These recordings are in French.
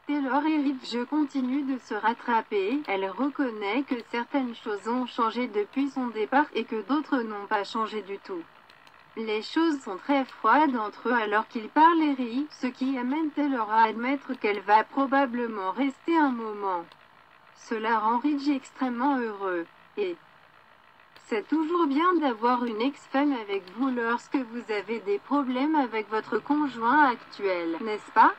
Taylor et Ridge continuent de se rattraper. Elle reconnaît que certaines choses ont changé depuis son départ et que d'autres n'ont pas changé du tout. Les choses sont très froides entre eux alors qu'ils parlent et rient, ce qui amène Taylor à admettre qu'elle va probablement rester un moment. Cela rend Ridge extrêmement heureux. Et c'est toujours bien d'avoir une ex-femme avec vous lorsque vous avez des problèmes avec votre conjoint actuel, n'est-ce pas?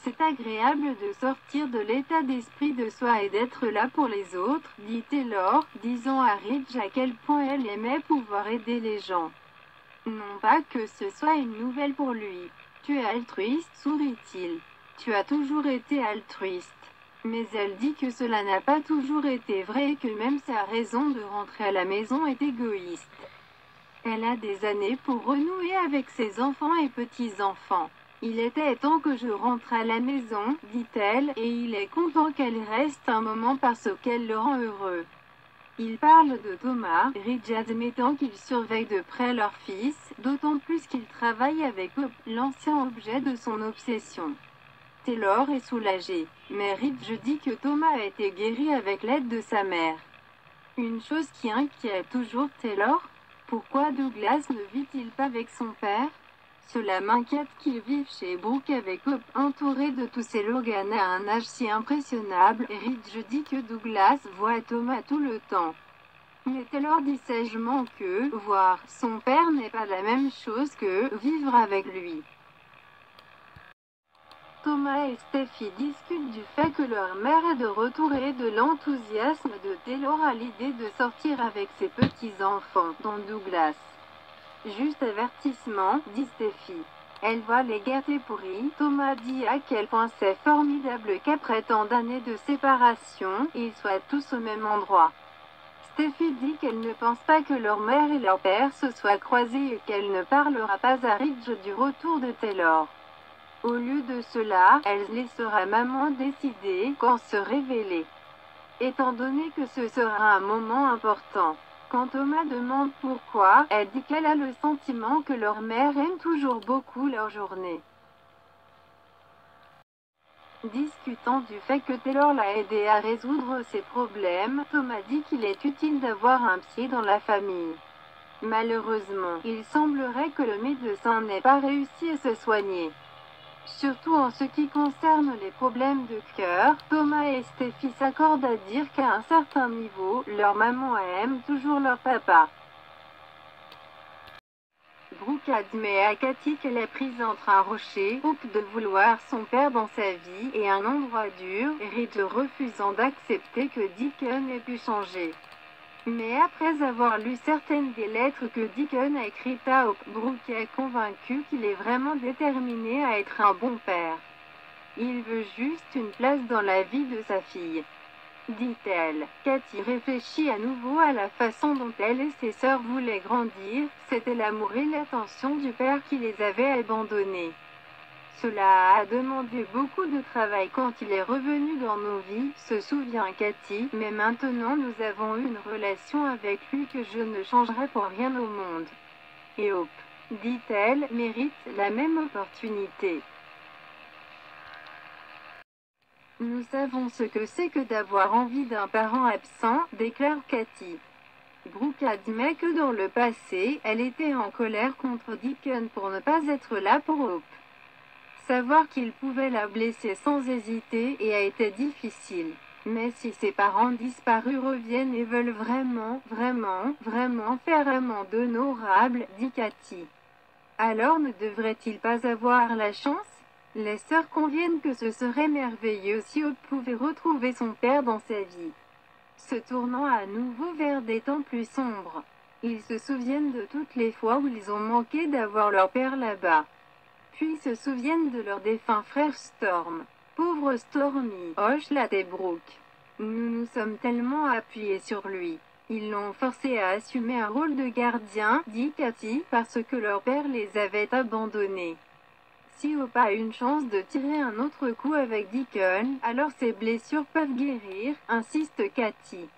C'est agréable de sortir de l'état d'esprit de soi et d'être là pour les autres, dit Taylor, disant à Ridge à quel point elle aimait pouvoir aider les gens. Non pas que ce soit une nouvelle pour lui. Tu es altruiste, sourit-il. Tu as toujours été altruiste. Mais elle dit que cela n'a pas toujours été vrai et que même sa raison de rentrer à la maison est égoïste. Elle a des années pour renouer avec ses enfants et petits-enfants. Il était temps que je rentre à la maison, dit-elle, et il est content qu'elle reste un moment parce qu'elle le rend heureux. Il parle de Thomas, Ridge admettant qu'il surveille de près leur fils, d'autant plus qu'il travaille avec eux, l'ancien objet de son obsession. Taylor est soulagé, mais Ridge dit que Thomas a été guéri avec l'aide de sa mère. Une chose qui inquiète toujours Taylor, pourquoi Douglas ne vit-il pas avec son père? Cela m'inquiète qu'il vive chez Brooke avec Hope, entouré de tous ces Logan à un âge si impressionnable. Ridge dit que Douglas voit Thomas tout le temps. Mais Taylor dit sagement que voir son père n'est pas la même chose que vivre avec lui. Thomas et Steffi discutent du fait que leur mère est de retour et de l'enthousiasme de Taylor à l'idée de sortir avec ses petits-enfants, dont Douglas. Juste avertissement, dit Steffi. Elle voit les gâtés pourris. Thomas dit à quel point c'est formidable qu'après tant d'années de séparation, ils soient tous au même endroit. Steffi dit qu'elle ne pense pas que leur mère et leur père se soient croisés et qu'elle ne parlera pas à Ridge du retour de Taylor. Au lieu de cela, elle laissera maman décider quand se révéler. Étant donné que ce sera un moment important. Quand Thomas demande pourquoi, elle dit qu'elle a le sentiment que leur mère aime toujours beaucoup leur journée. Discutant du fait que Taylor l'a aidé à résoudre ses problèmes, Thomas dit qu'il est utile d'avoir un pied dans la famille. Malheureusement, il semblerait que le médecin n'ait pas réussi à se soigner. Surtout en ce qui concerne les problèmes de cœur, Thomas et Steffi s'accordent à dire qu'à un certain niveau, leur maman aime toujours leur papa. Brooke admet à Cathy qu'elle est prise entre un rocher, Hope de vouloir son père dans sa vie, et un endroit dur, Ridge refusant d'accepter que Deacon ait pu changer. Mais après avoir lu certaines des lettres que Deacon a écrites à Hope, Brooke est convaincu qu'il est vraiment déterminé à être un bon père. Il veut juste une place dans la vie de sa fille, dit-elle. Cathy réfléchit à nouveau à la façon dont elle et ses sœurs voulaient grandir, c'était l'amour et l'attention du père qui les avait abandonnés. Cela a demandé beaucoup de travail quand il est revenu dans nos vies, se souvient Cathy, mais maintenant nous avons eu une relation avec lui que je ne changerai pour rien au monde. Et Hope, dit-elle, mérite la même opportunité. Nous savons ce que c'est que d'avoir envie d'un parent absent, déclare Cathy. Brooke admet que dans le passé, elle était en colère contre Deacon pour ne pas être là pour Hope. Savoir qu'il pouvait la blesser sans hésiter et a été difficile. Mais si ses parents disparus reviennent et veulent vraiment faire amende honorable, dit Cathy. Alors ne devrait-il pas avoir la chance? Les sœurs conviennent que ce serait merveilleux si Hope pouvait retrouver son père dans sa vie. Se tournant à nouveau vers des temps plus sombres. Ils se souviennent de toutes les fois où ils ont manqué d'avoir leur père là-bas. Puis se souviennent de leur défunt frère Storm. Pauvre Stormy, hoche la tête Brooke. Nous nous sommes tellement appuyés sur lui. Ils l'ont forcé à assumer un rôle de gardien, dit Cathy, parce que leur père les avait abandonnés. Si Hope a une chance de tirer un autre coup avec Deacon, alors ses blessures peuvent guérir, insiste Cathy.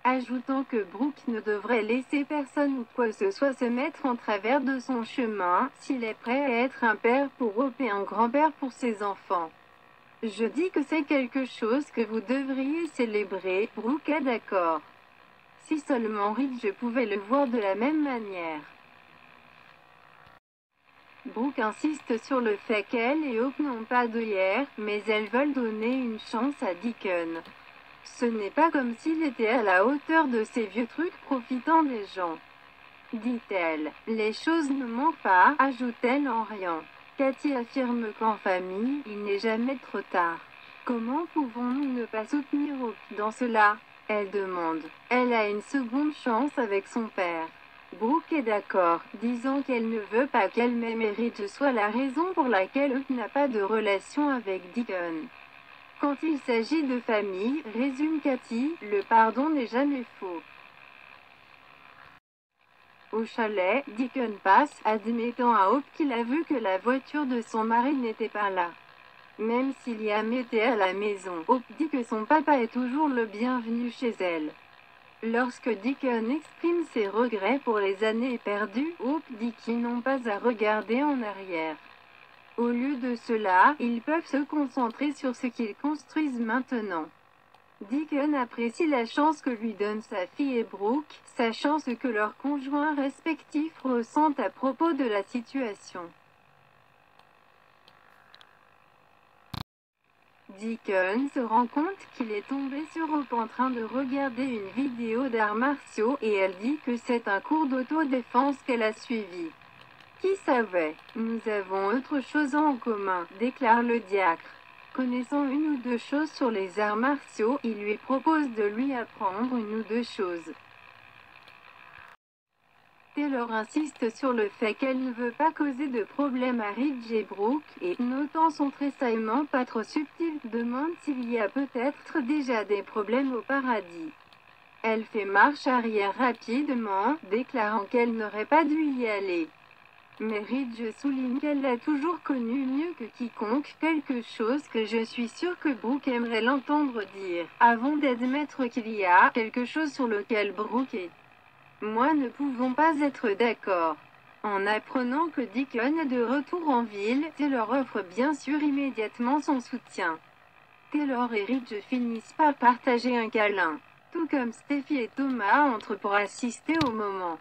ajoutant que Brooke ne devrait laisser personne ou quoi que ce soit se mettre en travers de son chemin, s'il est prêt à être un père pour Hope et un grand-père pour ses enfants. Je dis que c'est quelque chose que vous devriez célébrer, Brooke est d'accord. Si seulement Ridge pouvait le voir de la même manière. Brooke insiste sur le fait qu'elle et Hope n'ont pas de hier, mais elles veulent donner une chance à Deacon. Ce n'est pas comme s'il était à la hauteur de ces vieux trucs profitant des gens. Dit-elle. Les choses ne manquent pas, ajoute-t-elle en riant. Cathy affirme qu'en famille, il n'est jamais trop tard. Comment pouvons-nous ne pas soutenir Hope dans cela? Elle demande. Elle a une seconde chance avec son père. Brooke est d'accord, disant qu'elle ne veut pas qu'elle-même et Ridge soit la raison pour laquelle Hope n'a pas de relation avec Deacon. Quand il s'agit de famille, résume Cathy, le pardon n'est jamais faux. Au chalet, Deacon passe, admettant à Hope qu'il a vu que la voiture de son mari n'était pas là. Même s'il y a était à la maison, Hope dit que son papa est toujours le bienvenu chez elle. Lorsque Deacon exprime ses regrets pour les années perdues, Hope dit qu'ils n'ont pas à regarder en arrière. Au lieu de cela, ils peuvent se concentrer sur ce qu'ils construisent maintenant. Deacon apprécie la chance que lui donne sa fille et Brooke, sachant ce que leurs conjoints respectifs ressentent à propos de la situation. Deacon se rend compte qu'il est tombé sur Hope en train de regarder une vidéo d'arts martiaux et elle dit que c'est un cours d'autodéfense qu'elle a suivi. Qui savait? Nous avons autre chose en commun, déclare le diacre. Connaissant une ou deux choses sur les arts martiaux, il lui propose de lui apprendre une ou deux choses. Taylor insiste sur le fait qu'elle ne veut pas causer de problème à Ridge et Brooke, et, notant son tressaillement pas trop subtil, demande s'il y a peut-être déjà des problèmes au paradis. Elle fait marche arrière rapidement, déclarant qu'elle n'aurait pas dû y aller. Mais Ridge souligne qu'elle l'a toujours connu mieux que quiconque, quelque chose que je suis sûre que Brooke aimerait l'entendre dire, avant d'admettre qu'il y a quelque chose sur lequel Brooke et moi ne pouvons pas être d'accord. En apprenant que Deacon est de retour en ville, Taylor offre bien sûr immédiatement son soutien. Taylor et Ridge finissent par partager un câlin. Tout comme Steffi et Thomas entrent pour assister au moment.